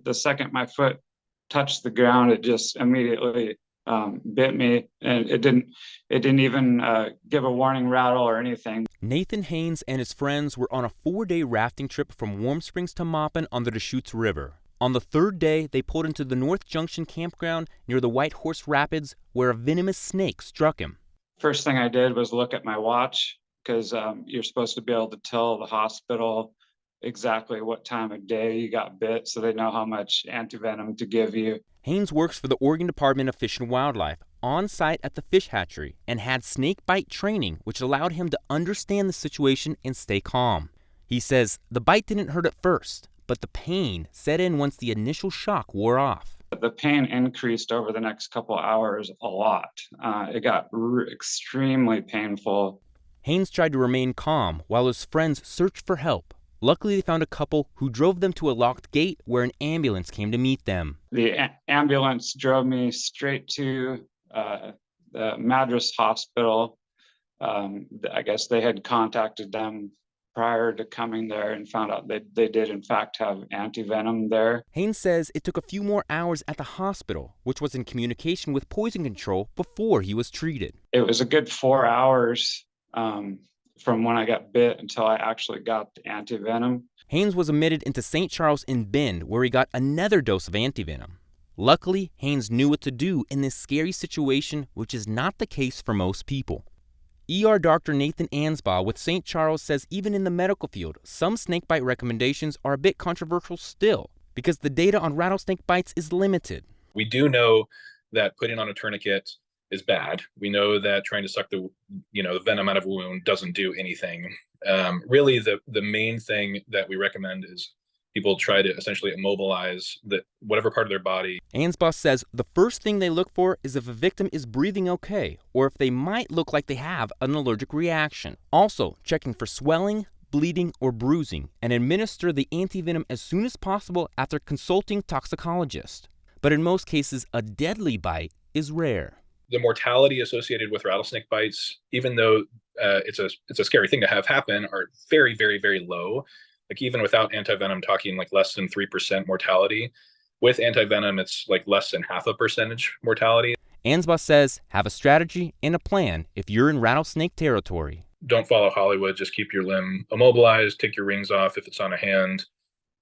The second my foot touched the ground, it just immediately bit me, and it didn't even give a warning rattle or anything. Nathan Haynes and his friends were on a 4-day rafting trip from Warm Springs to Maupin on the Deschutes River. On the third day, they pulled into the North Junction campground near the White Horse Rapids, where a venomous snake struck him. First thing I did was look at my watch, because you're supposed to be able to tell the hospital exactly what time of day you got bit, so they know how much antivenom to give you. Haynes works for the Oregon Department of Fish and Wildlife on site at the fish hatchery and had snake bite training, which allowed him to understand the situation and stay calm. He says the bite didn't hurt at first, but the pain set in once the initial shock wore off. The pain increased over the next couple hours a lot. It got extremely painful. Haynes tried to remain calm while his friends searched for help. Luckily, they found a couple who drove them to a locked gate where an ambulance came to meet them. The ambulance drove me straight to the Madras Hospital. I guess they had contacted them prior to coming there and found out they did in fact have antivenom there. Haynes says it took a few more hours at the hospital, which was in communication with poison control before he was treated. It was a good 4 hours from when I got bit until I actually got the antivenom. Haynes was admitted into St. Charles in Bend, where he got another dose of antivenom. Luckily, Haynes knew what to do in this scary situation, which is not the case for most people. ER Dr. Nathan Ansbaugh with St. Charles says even in the medical field, some snakebite recommendations are a bit controversial still, because the data on rattlesnake bites is limited. We do know that putting on a tourniquet is bad. We know that trying to suck the venom out of a wound doesn't do anything. Really, the main thing that we recommend is people try to essentially immobilize whatever part of their body. Ansbaugh says the first thing they look for is if a victim is breathing okay, or if they might look like they have an allergic reaction. Also, checking for swelling, bleeding, or bruising, and administer the antivenom as soon as possible after consulting toxicologists. But in most cases, a deadly bite is rare. The mortality associated with rattlesnake bites, even though it's a scary thing to have happen, are very, very, very low. Like even without antivenom, talking like less than 3% mortality. With antivenom, it's like less than 0.5% mortality. Ansbaugh says have a strategy and a plan if you're in rattlesnake territory. Don't follow Hollywood. Just keep your limb immobilized. Take your rings off if it's on a hand,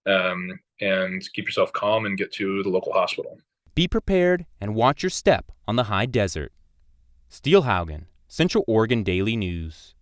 and keep yourself calm and get to the local hospital. Be prepared and watch your step on the high desert. Steelhaugen, Central Oregon Daily News.